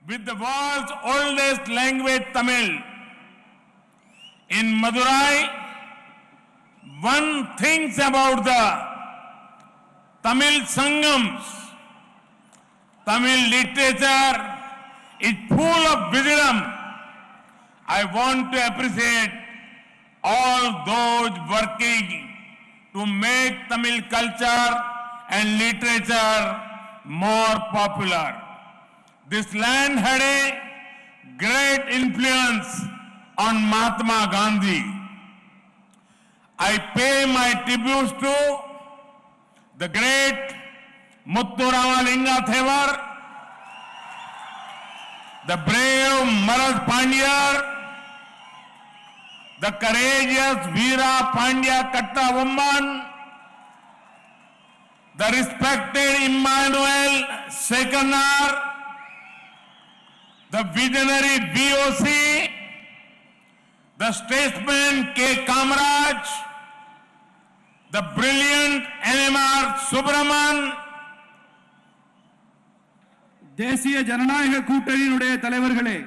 with the world's oldest language, Tamil. In Madurai, one thinks about the Tamil Sangams. Tamil literature is full of wisdom. I want to appreciate all those working to make Tamil culture and literature more popular. This land had a great influence on Mahatma Gandhi. I pay my tributes to the great Muthu Ramalinga Thevar, the brave Maharaj Pandya, the courageous Veera Pandya Kattabomman, the respected Emmanuel Sekanar, the visionary VOC, the statesman K. Kamaraj, the brilliant NMR Subraman, தேசிய ஜனநாயக கூட்டணியினுடைய தலைவர்களே,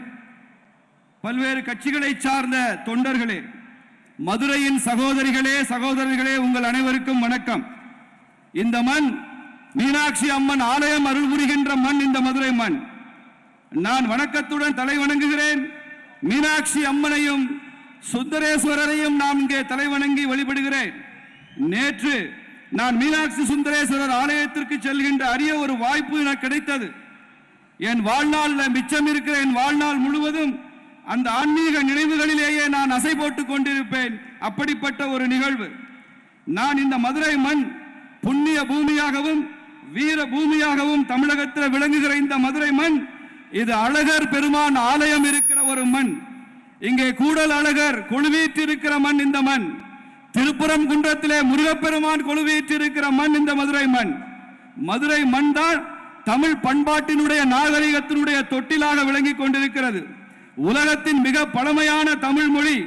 பல்வேறு கட்சிகளை சார்ந்த தொண்டர்களே, மதுரையின் சகோதரிகளே சகோதரர்களே, உங்கள் அனைவருக்கும் வணக்கம். இந்த மண் மீனாட்சி அம்மன் ஆலயம் அருள் புரிகின்ற மண் இந்த மதுரை மண். நான் வணக்கத்துடன் தலை வணங்குகிறேன். மீனாட்சி அம்மனையும் சுந்தரேஸ்வரரையும் நான் இங்கே தலை வணங்கி வழிபடுகிறேன். நேற்று நான் மீனாட்சி சுந்தரேஸ்வரர் ஆலயத்திற்கு செல்கின்ற அரிய ஒரு வாய்ப்பு எனக்கு கிடைத்தது. என் வாழ்நாளில் மிச்சம் இருக்கிற என் வாழ்நாள் முழுவதும் அந்த ஆன்மீக நினைவுகளிலேயே நான் அசை போட்டுக் கொண்டிருப்பேன். அப்படிப்பட்ட ஒரு நிகழ்வு. நான் இந்த மதுரை மண் புண்ணிய பூமியாகவும் வீர பூமியாகவும் தமிழகத்தில் விளங்குகிற இந்த மதுரை மண், இது அழகர் பெருமான் ஆலயம் இருக்கிற ஒரு மண். இங்கே கூடல் அழகர் கொழுவீற்றிருக்கிற மண் இந்த மண். திருப்புரம் குன்றத்திலே முருகப்பெருமான் கொழுவீற்றிருக்கிற மண் இந்த மதுரை மண். மதுரை மண் தான் தமிழ் பண்பாட்டினுடைய நாகரிகத்தினுடைய தொட்டிலாக விளங்கிக் கொண்டிருக்கிறது. உலகத்தின் மிக பழமையான தமிழ் மொழி,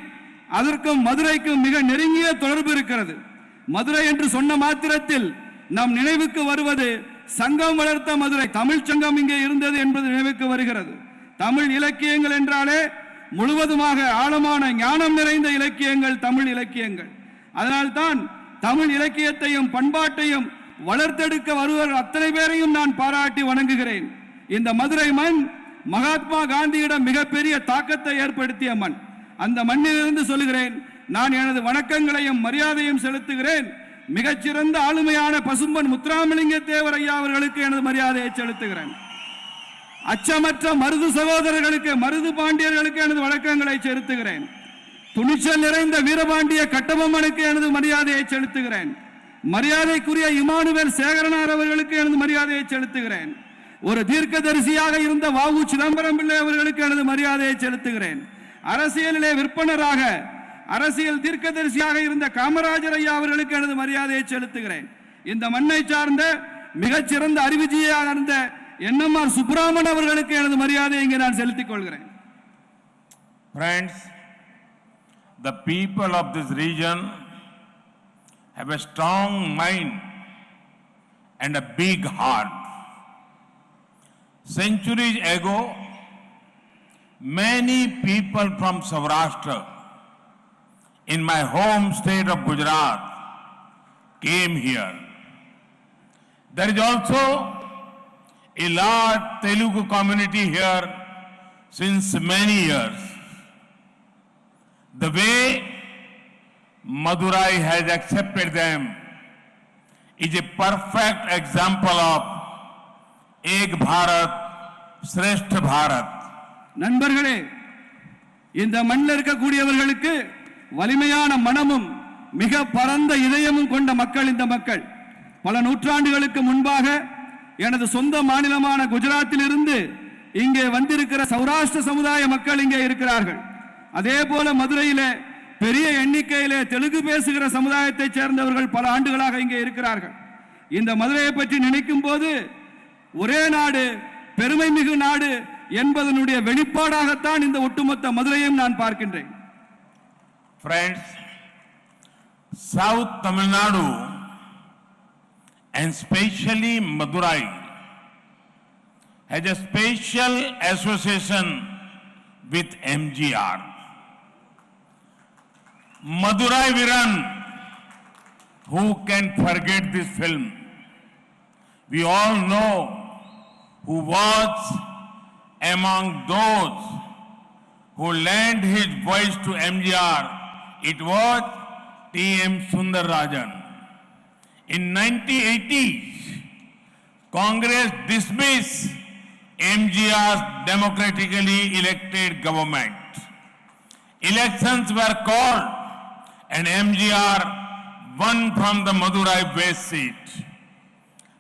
அதற்கும் மதுரைக்கும் மிக நெருங்கிய தொடர்பு இருக்கிறது. மதுரை என்று சொன்ன மாத்திரத்தில் நம் நினைவுக்கு வருவது சங்கம் வளர்த்த மதுரை, தமிழ் சங்கம் இங்கே இருந்தது என்பது நினைவுக்கு வருகிறது. தமிழ் இலக்கியங்கள் என்றாலே முழுவதுமாக ஆழமான ஞானம் நிறைந்த இலக்கியங்கள் தமிழ் இலக்கியங்கள். அதனால்தான் தமிழ் இலக்கியத்தையும் பண்பாட்டையும் வளர்த்தெடுக்க வருவர் அத்தனை பேரையும் நான் பாராட்டி வணங்குகிறேன். இந்த மதுரை மண் மகாத்மா காந்தியிடம் மிகப்பெரிய தாக்கத்தை ஏற்படுத்திய மண். அந்த மண்ணிலிருந்து சொல்லுகிறேன், நான் எனது வணக்கங்களையும் மரியாதையும் செலுத்துகிறேன். மிகச்சிறந்த ஆளுமையான பசும்பன் முத்துராமலிங்க தேவர் ஐயா அவர்களுக்கு எனது மரியாதையை செலுத்துகிறேன். அச்சமற்ற மருது சகோதரர்களுக்கு, மருது பாண்டியர்களுக்கு எனது வணக்கங்களை செலுத்துகிறேன். துணிச்சல் நிறைந்த வீரபாண்டிய கட்டபொம்மனுக்கு எனது மரியாதையை செலுத்துகிறேன். மரியாதைக்குரிய இமானுவேல் சேகரனார் அவர்களுக்கு எனது மரியாதையை செலுத்துகிறேன். ஒரு தீர்க்கதரிசியாக இருந்த வாவு சிதம்பரம் பிள்ளை அவர்களுக்கு எனது மரியாதையை செலுத்துகிறேன். அரசியலிலே விற்பனராக அரசியல் தீர்க்கதரிசியாக இருந்த காமராஜர் ஐயா அவர்களுக்கு எனது மரியாதையை செலுத்துகிறேன். இந்த மண்ணை சார்ந்த மிகச்சிறந்த அறிவுஜியாக இருந்த NMR சுப்ரமணியன் அவர்களுக்கு எனது மரியாதையை இங்கே நான் செலுத்திக் கொள்கிறேன். Friends, the people of this region have a strong mind and a big heart. Centuries ago, many people from Saurashtra in my home state of Gujarat came here. There is also a large Telugu community here since many years. The way Madurai has accepted them is a perfect example of Ek Bharat, Shrestha Bharat. நண்பர்களே, இந்த மண்ணில் இருக்கக்கூடியவர்களுக்கு வலிமையான மனமும் மிக பரந்த இதயமும் கொண்ட மக்கள் இந்த மக்கள். பல நூற்றாண்டுகளுக்கு முன்பாக எனது சொந்த மாநிலமான குஜராத்தில் இருந்து இங்கே வந்திருக்கிற சௌராஷ்டிர சமுதாய மக்கள் இங்கே இருக்கிறார்கள். அதே போல மதுரையிலே பெரிய எண்ணிக்கையிலே தெலுங்கு பேசுகிற சமுதாயத்தை சேர்ந்தவர்கள் பல ஆண்டுகளாக இங்கே இருக்கிறார்கள். இந்த மதுரையை பற்றி நினைக்கும் போது ஒரே நாடு பெருமை மிகு நாடு என்பதனுடைய வெளிப்பாடாகத்தான் இந்த ஒட்டுமொத்த மதுரையையும் நான் பார்க்கின்றேன். Friends, South Tamil Nadu and especially Madurai has a special association with MGR. Madurai Viran, who can forget this film? We all know who was among those who lent his voice to MGR. It was T.M. Sundararajan. In 1980s, Congress dismissed MGR's democratically elected government. Elections were called and MGR won from the Madurai West seat.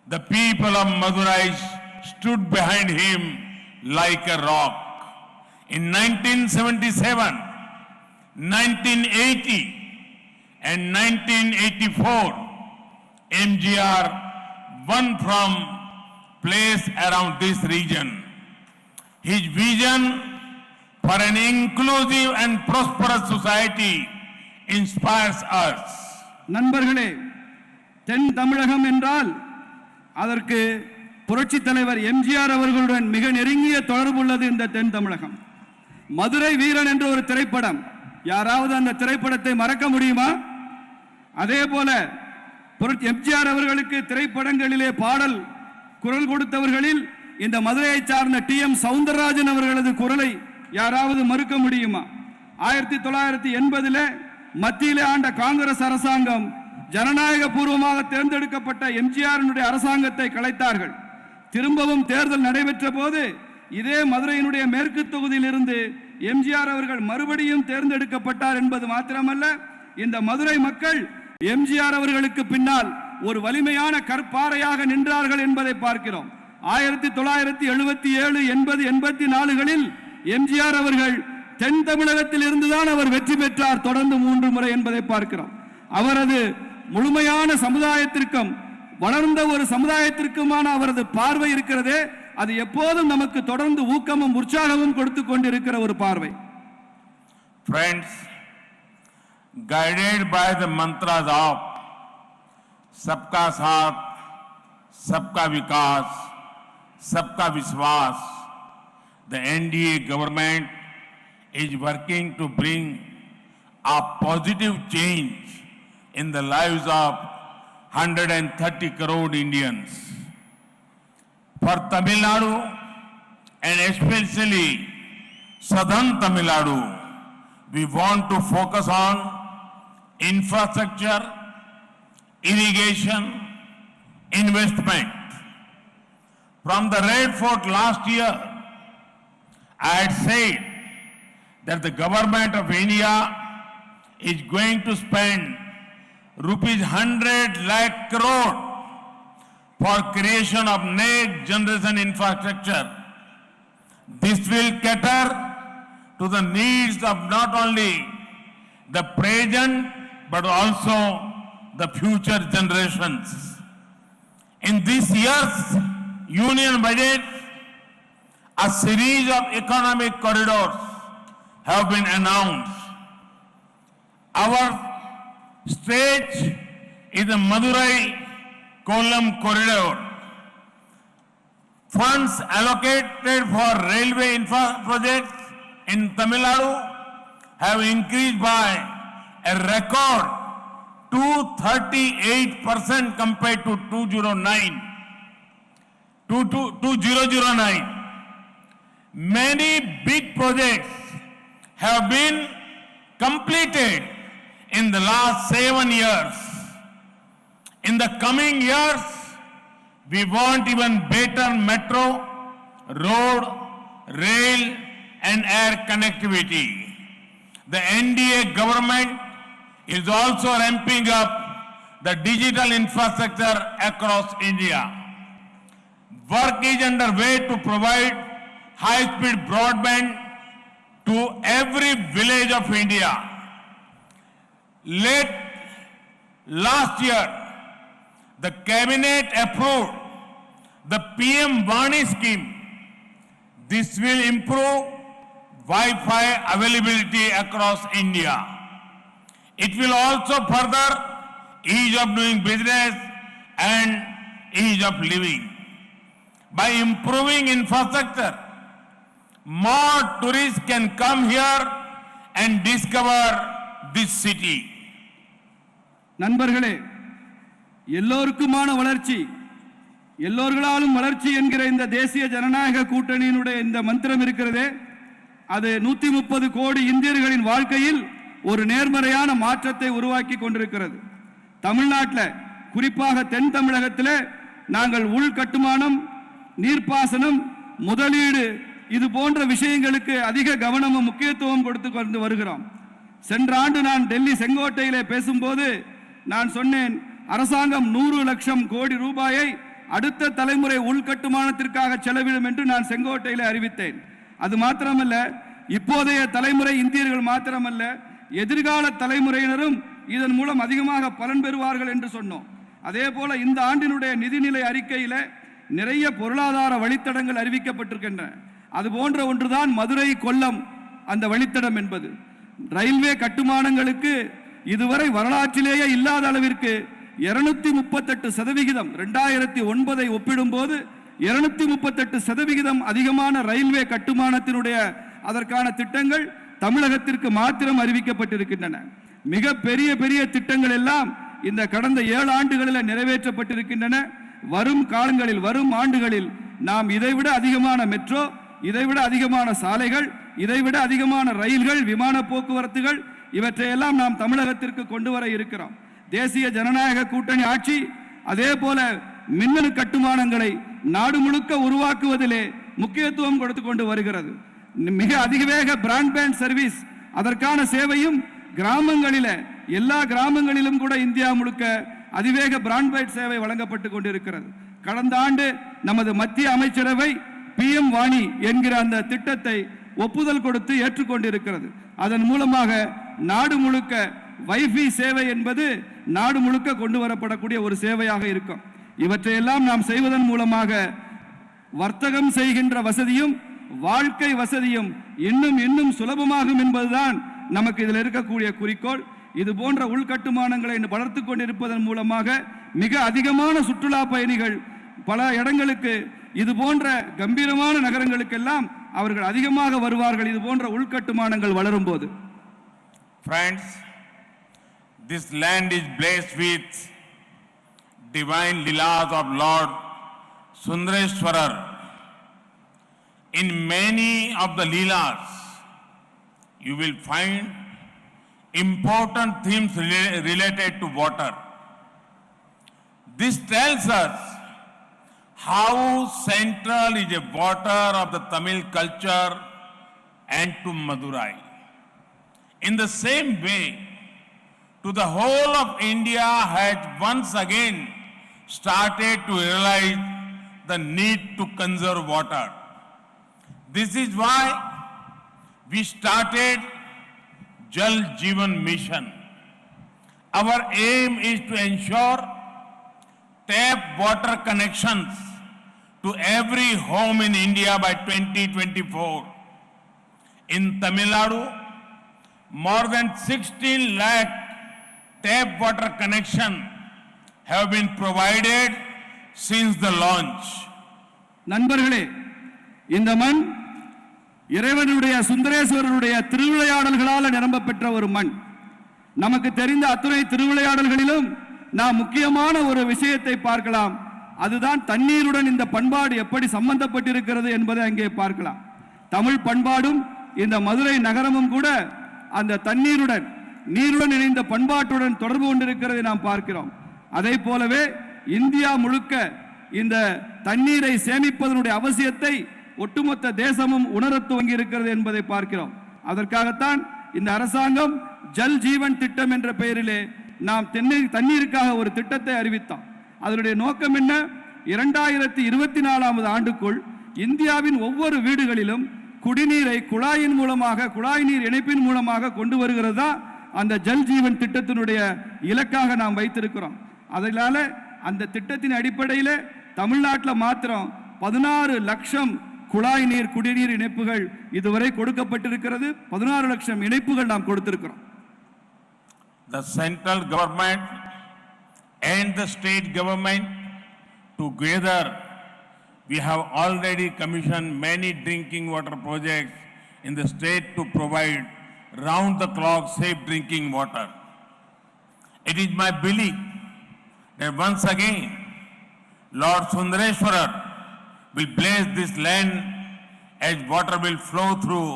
The people of Madurai stood behind him like a rock. In 1977, 1980 and 1984, MGR won from place around this region. His vision for an inclusive and prosperous society inspires us. நண்பர்களே, தென் தமிழகம் என்றால் அதற்கு புரட்சி தலைவர் எம்ஜிஆர் அவர்களுடன் மிக நெருங்கிய தொடர்பு உள்ளது. இந்த தென் தமிழகம் மதுரை வீரன் என்ற ஒரு திரைப்படம், யாராவது அந்த திரைப்படத்தை மறக்க முடியுமா? அதே போல எம்ஜிஆர் அவர்களுக்கு திரைப்படங்களிலே பாடல் குரல் கொடுத்தவர்களில் இந்த மதுரையை சார்ந்த T.M. சௌந்தரராஜன் அவர்களது குரலை யாராவது மறுக்க முடியுமா? 1980 மத்தியிலே ஆண்ட காங்கிரஸ் அரசாங்கம் ஜனநாயக பூர்வமாக தேர்ந்தெடுக்கப்பட்ட எம்ஜிஆரினுடைய அரசாங்கத்தை கலைத்தார்கள். திரும்பவும் தேர்தல் நடைபெற்ற போது இதே மதுரையினுடைய மேற்கு தொகுதியில் இருந்து எம்ஜிஆர் அவர்கள் மறுபடியும் தேர்ந்தெடுக்கப்பட்டார் என்பது மாத்திரமல்ல, இந்த மதுரை மக்கள் எம்ஜிஆர் அவர்களுக்கு பின்னால் ஒரு வலிமையான கற்பாறையாக நின்றார்கள் என்பதை பார்க்கிறோம். 1977, 80, 84களில் எம்ஜிஆர் அவர்கள் தென் தமிழகத்தில் இருந்துதான் அவர் வெற்றி பெற்றார், தொடர்ந்து 3 முறை என்பதை பார்க்கிறோம். அவரது முழுமையான சமுதாயத்திற்கும் வளர்ந்த ஒரு சமுதாயத்திற்குமான அவரது பார்வை இருக்கிறதே, அது எப்போதும் நமக்கு தொடர்ந்து ஊக்கமும் உற்சாகமும் கொடுத்து கொண்டிருக்கிற ஒரு பார்வை. Friends, guided by the mantras of Sabka Saath, Sabka Vikas, Sabka Vishwas, the NDA government is working to bring a positive change in the lives of 130 crore Indians. For Tamil Nadu and especially southern Tamil Nadu, we want to focus on infrastructure, irrigation, investment. From the Red Fort last year, I had said that the government of India is going to spend rupees 100 lakh crore for creation of next generation infrastructure. This will cater to the needs of not only the present but also the future generations. In this year's Union budget, a series of economic corridors have been announced. Our stage is the Madurai-Kollam corridor. Funds allocated for railway infra projects in Tamil Nadu have increased by a record 238% compared to 2009. Many big projects have been completed in the last 7 years. In the coming years, we want even better metro, road, rail and air connectivity. The NDA government is also ramping up the digital infrastructure across India. Work is underway to provide high-speed broadband to every village of India. Last year, the cabinet approved the PM Vani scheme. This will improve Wi-Fi availability across India. It will also further ease of doing business and ease of living. By improving infrastructure, more tourists can come here and discover this city. நண்பர்களே, எல்லோருக்குமான வளர்ச்சி, எல்லோர்களாலும் வளர்ச்சி என்கிற இந்த தேசிய ஜனநாயக கூட்டணியினுடைய இந்த மந்திரம் இருக்கிறதே, அது 130 கோடி இந்தியர்களின் வாழ்க்கையில் ஒரு நேர்மறையான மாற்றத்தை உருவாக்கி கொண்டிருக்கிறது. தமிழ்நாட்டில், குறிப்பாக தென் தமிழகத்தில் நாங்கள் உள்கட்டுமானம், நீர்ப்பாசனம், முதலீடு இது போன்ற விஷயங்களுக்கு அதிக கவனமும் முக்கியத்துவம் கொடுத்து கொண்டு வருகிறோம். சென்ற ஆண்டு நான் டெல்லி செங்கோட்டையிலே பேசும்போது நான் சொன்னேன், அரசாங்கம் 100 லட்சம் கோடி ரூபாயை அடுத்த தலைமுறை உள்கட்டுமானத்திற்காக செலவிடும் என்று நான் செங்கோட்டையிலே அறிவித்தேன். அது மாத்திரமல்ல, இப்போதைய தலைமுறை இந்தியர்கள் மாத்திரமல்ல, எதிர்கால தலைமுறையினரும் இதன் மூலம் அதிகமாக பலன் பெறுவார்கள் என்று சொன்னோம். அதே போல இந்த ஆண்டினுடைய நிதிநிலை அறிக்கையில நிறைய பொருளாதார வழித்தடங்கள் அறிவிக்கப்பட்டிருக்கின்றன. அது போன்ற ஒன்றுதான் மதுரை கொல்லம் அந்த வழித்தடம் என்பது. ரயில்வே கட்டுமானங்களுக்கு இதுவரை வரலாற்றிலேயே இல்லாத அளவிற்கு 238% 2009 ஒப்பிடும்போது 238% அதிகமான ரயில்வே கட்டுமானத்தினுடைய அதற்கான திட்டங்கள் தமிழகத்திற்கு மாத்திரம் அறிவிக்கப்பட்டிருக்கின்றன. மிக பெரிய பெரிய திட்டங்கள் எல்லாம் இந்த கடந்த 7 ஆண்டுகளில் நிறைவேற்றப்பட்டிருக்கின்றன. வரும் காலங்களில், வரும் ஆண்டுகளில் நாம் இதைவிட அதிகமான மெட்ரோ, இதைவிட அதிகமான சாலைகள், இதைவிட அதிகமான ரயில்கள், விமான போக்குவரத்துகள் இவற்றையெல்லாம் நாம் தமிழகத்திற்கு கொண்டு வர இருக்கிறோம். தேசிய ஜனநாயக கூட்டணி ஆட்சி அதே போல மின்னணு கட்டுமானங்களை நாடு முழுக்க உருவாக்குவதிலே முக்கியத்துவம் கொடுத்து கொண்டு வருகிறது. மிக அதிவேக பிராட்பேண்ட் சர்வீஸ், அதற்கான சேவையும் கிராமங்களில், எல்லா கிராமங்களிலும் கூட இந்தியா முழுக்க அதிவேக பிராட்பேண்ட் சேவை வழங்கப்பட்டு கொண்டிருக்கிறது. கடந்த ஆண்டு நமது மத்திய அமைச்சரவை PM வாணி என்கிற அந்த திட்டத்தை ஒப்புதல் கொடுத்து ஏற்றுக்கொண்டிருக்கிறது. அதன் மூலமாக நாடு முழுக்க வைஃபை சேவை என்பது நாடு முழுக்க கொண்டு வரப்படக்கூடிய ஒரு சேவையாக இருக்கும். இவற்றையெல்லாம் நாம் செய்வதன் மூலமாக வர்த்தகம் செய்கின்ற வசதியும் வாழ்க்கை வசதியும் இன்னும் இன்னும் சுலபமாகும் என்பதுதான் நமக்கு இதில் இருக்கக்கூடிய குறிக்கோள். இது போன்ற உள்கட்டுமானங்களை வளர்த்து கொண்டிருப்பதன் மூலமாக மிக அதிகமான சுற்றுலா பயணிகள் பல இடங்களுக்கு, இது போன்ற கம்பீரமான நகரங்களுக்கெல்லாம் அவர்கள் அதிகமாக வருவார்கள் இது போன்ற உள்கட்டுமானங்கள் வளரும் போது. Friends, this land is blessed with divine leelas of Lord Sundareswarar. In many of the leelas, you will find important themes related to water. This tells us how central is the water of the Tamil culture and to Madurai. In the same way, to the whole of India has once again started to realize the need to conserve water. This is why we started Jal Jeevan Mission. Our aim is to ensure tap water connections to every home in India by 2024. In Tamil Nadu, more than 16 lakh tap water connection have been provided since the launch. நண்பர்களே, இந்த மண் இறைவனுடைய சுந்தரேஸ்வரனுடைய திருவிளையாடல்களால் நிரம்ப பெற்ற ஒரு மண். நமக்கு தெரிந்த அத்துணை திருவிளையாடல்களிலும் நாம் முக்கியமான ஒரு விஷயத்தை பார்க்கலாம். அதுதான் தண்ணீருடன் இந்த பண்பாடு எப்படி சம்பந்தப்பட்டிருக்கிறது என்பதை அங்கே பார்க்கலாம். தமிழ் பண்பாடும் இந்த மதுரை நகரமும் கூட அந்த தண்ணீருடன், நீருடன் இணைந்த பண்பாட்டுடன் தொடர்பு கொண்டிருக்கிறதை நாம் பார்க்கிறோம். அதை போலவே இந்தியா முழுக்க இந்த தண்ணீரை சேமிப்பதனுடைய அவசியத்தை ஒட்டுமொத்த தேசமும் உணரத் துவங்கி இருக்கிறது என்பதை பார்க்கிறோம். அதற்காகத்தான் இந்த அரசாங்கம் ஜல் ஜீவன் திட்டம் என்ற பெயரிலே நாம் தண்ணீருக்காக ஒரு திட்டத்தை அறிவித்தோம். அதனுடைய நோக்கம் என்ன? 2024 ஆண்டுக்குள் இந்தியாவின் ஒவ்வொரு வீடுகளிலும் குடிநீரை குழாயின் மூலமாக, குழாய் நீர் இணைப்பின் மூலமாக கொண்டு வருகிறதா அந்த ஜல் ஜீவன் திட்டத்தினுடைய இலக்காக நாம் வைத்திருக்கிறோம். அதனால அந்த திட்டத்தின் அடிப்படையில் தமிழ்நாட்டில் மாத்திரம் 16 லட்சம் குழாய் நீர் குடிநீர் இணைப்புகள் இதுவரை கொடுக்கப்பட்டிருக்கிறது. 16 லட்சம் இணைப்புகள் நாம் கொடுத்திருக்கிறோம். The central government and the state government together We have already commissioned many drinking water projects in the state to provide round-the-clock safe drinking water. It is my belief that once again, Lord Sundareswarar will bless this land as water will flow through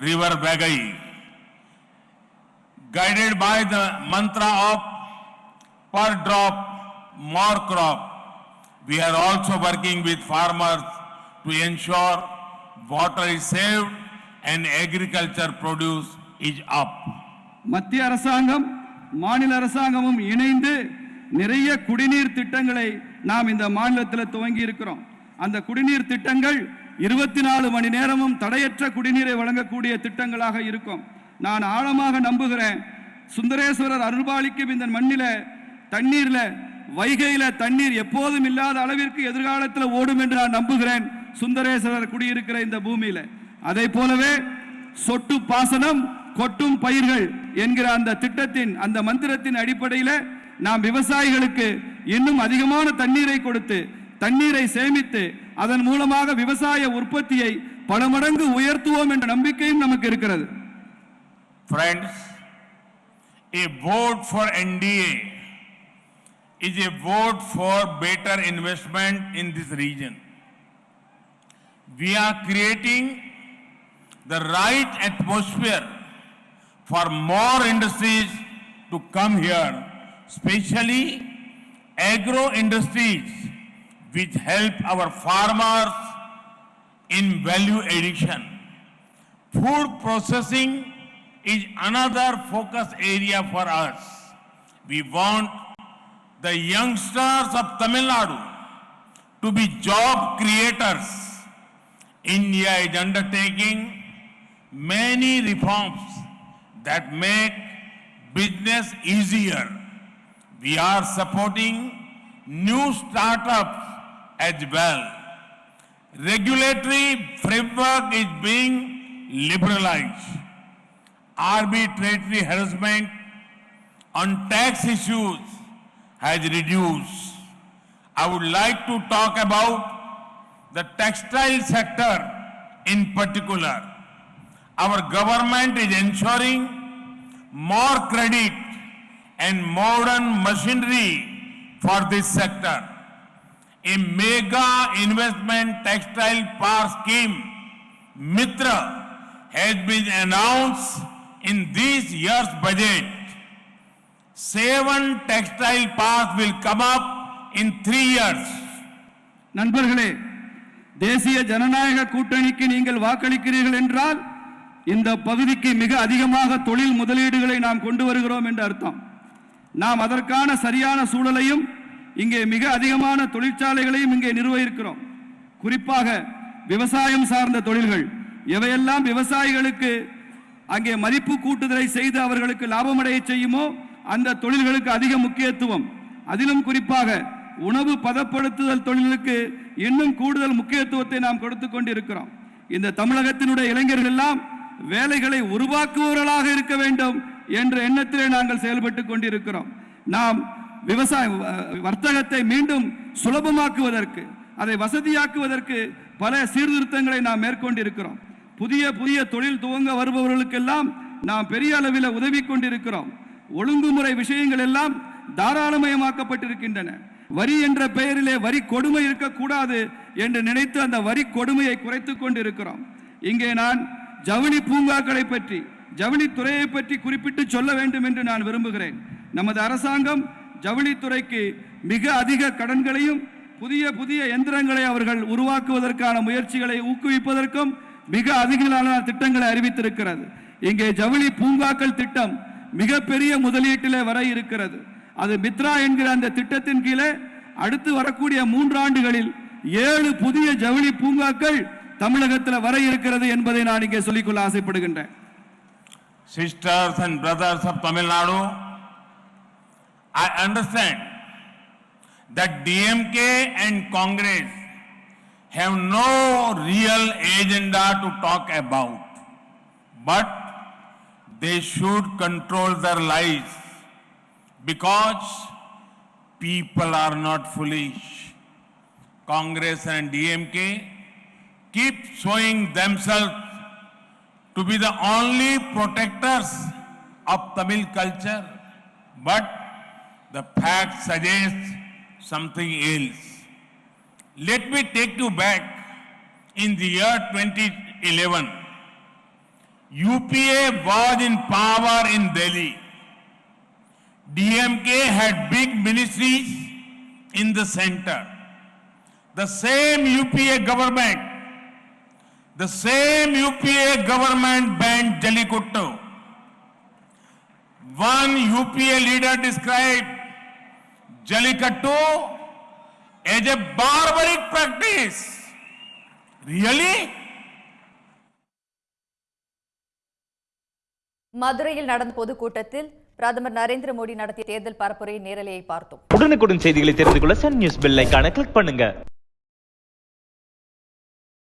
River Vagai. Guided by the mantra of per drop, more crop, we are also working with farmers to ensure water is saved and agriculture produce is up. மத்திய அரசாங்கம் மாநில அரசாங்கமும் இணைந்து நிறைய குடிநீர் திட்டங்களை நாம் இந்த மாநிலத்தில் துவங்கி இருக்கிறோம். அந்த குடிநீர் திட்டங்கள் 24 மணி நேரமும் தடையற்ற குடிநீரை வழங்கக்கூடிய திட்டங்களாக இருக்கும். நான் ஆழமாக நம்புகிறேன், சுந்தரேஸ்வரர் அருள்பாலிக்கும் இந்த மண்ணில தண்ணீர்ல வைகையில தண்ணீர் எப்போதும் இல்லாத அளவிற்கு எதிர்காலத்தில் ஓடும் என்று நான் நம்புகிறேன். சுந்தரேஸ்வரர் குடியிருக்கிற இந்த பூமியில அதை போலவே சொட்டு பாசனம் கொட்டும் பயிர்கள் என்கிற அந்த திட்டத்தின் அந்த மந்திரத்தின் அடிப்படையில் நாம் விவசாயிகளுக்கு இன்னும் அதிகமான தண்ணீரை கொடுத்து தண்ணீரை சேமித்து அதன் மூலமாக விவசாய உற்பத்தியை பல மடங்கு உயர்த்துவோம் என்ற நம்பிக்கையும் நமக்கு இருக்கிறது. Friends, a vote for NDA is a vote for better investment in this region. We are creating the right atmosphere for more industries to come here, especially agro industries which help our farmers in value addition. Food processing is another focus area for us. We want the youngsters of Tamil Nadu to be job creators. India is undertaking many reforms that make business easier. We are supporting new startups as well. Regulatory framework is being liberalized. Arbitrary harassment on tax issues has reduced. I would like to talk about the textile sector in particular. Our government is ensuring more credit and modern machinery for this sector. A mega investment textile park scheme, Mitra, has been announced in this year's budget. 7 textile parks will come up in 3 years. நண்பர்களே, தேசிய ஜனநாயக கூட்டணிக்கு நீங்கள் வாக்களிக்கிறீர்கள் என்றால் இந்த பகுதிக்கு மிக அதிகமாக தொழில் முதலீடுகளை நாம் கொண்டு வருகிறோம் என்று அர்த்தம். நாம் அதற்கான சரியான சூழலையும் இங்கே மிக அதிகமான தொழிற்சாலைகளையும் இங்கே நிறுவியிருக்கிறோம். குறிப்பாக விவசாயம் சார்ந்த தொழில்கள் எவையெல்லாம் விவசாயிகளுக்கு அங்கே மதிப்பு கூட்டுதலை செய்து அவர்களுக்கு லாபமடைய செய்யுமோ அந்த தொழில்களுக்கு அதிக முக்கியத்துவம். அதிலும் குறிப்பாக உணவு பதப்படுத்துதல் தொழிலுக்கு இன்னும் கூடுதல் முக்கியத்துவத்தை நாம் கொடுத்து கொண்டிருக்கிறோம். இந்த தமிழகத்தினுடைய இளைஞர்கள் எல்லாம் வேலைகளை உருவாக்குபவர்களாக இருக்க வேண்டும் என்ற எண்ணத்திலே நாங்கள் செயல்பட்டு கொண்டிருக்கிறோம். நாம் விவசாய வர்த்தகத்தை மீண்டும் சுலபமாக்குவதற்கு அதை வசதியாக்குவதற்கு பல சீர்திருத்தங்களை நாம் மேற்கொண்டிருக்கிறோம். புதிய புதிய தொழில் துவங்க வருபவர்களுக்கெல்லாம் நாம் பெரிய அளவில் உதவி கொண்டிருக்கிறோம். ஒழுங்குமுறை விஷயங்கள் எல்லாம் தாராளமயமாக்கப்பட்டிருக்கின்றன. வரி என்ற பெயரிலே வரி கொடுமை இருக்கக்கூடாது என்று நினைத்து அந்த வரி கொடுமையை குறைத்துக் கொண்டிருக்கிறோம். இங்கே நான் ஜவுளி பூங்காக்களை பற்றி ஜவுளித்துறையை பற்றி குறிப்பிட்டு சொல்ல வேண்டும் என்று நான் விரும்புகிறேன். நமது அரசாங்கம் ஜவுளித்துறைக்கு மிக அதிக கடன்களையும் புதிய புதிய எந்திரங்களை அவர்கள் உருவாக்குவதற்கான முயற்சிகளை ஊக்குவிப்பதற்கும் மிக அதிகமான திட்டங்களை அறிவித்திருக்கிறது. இங்கே ஜவுளி பூங்காக்கள் திட்டம் மிகப்பெரிய முதலீட்டிலே வர இருக்கிறது. அது மித்ரா என்கிற அந்த திட்டத்தின் கீழே அடுத்து வரக்கூடிய 3 ஆண்டுகளில் 7 புதிய ஜவுளி பூங்காக்கள் தமிழகத்தில் வர இருக்கிறது என்பதை நான் இங்கே சொல்லிக்கொள்ள ஆசைப்படுகின்றேன். Sisters and brothers of Tamil Nadu, I understand that DMK and Congress have no real agenda to talk about, but they should control their lives because people are not foolish. Congress and DMK keep showing themselves to be the only protectors of Tamil culture, but the fact suggests something else. Let me take you back. In the year 2011, UPA was in power in Delhi. DMK had big ministries in the center. The same UPA government banned Jallikottu. One UPA leader described Jallikottu as a barbaric practice. Really? மதுரையில் நடந்த பொதுக்கூட்டத்தில் பிரதமர் நரேந்திர மோடி நடத்திய தேர்தல் பரப்புரை நேரலையை பார்த்தோம். உடனுக்குடன் செய்திகளை தெரிந்து கொள்ள சன் நியூஸ் பெல் ஐகானை கிளிக் பண்ணுங்க.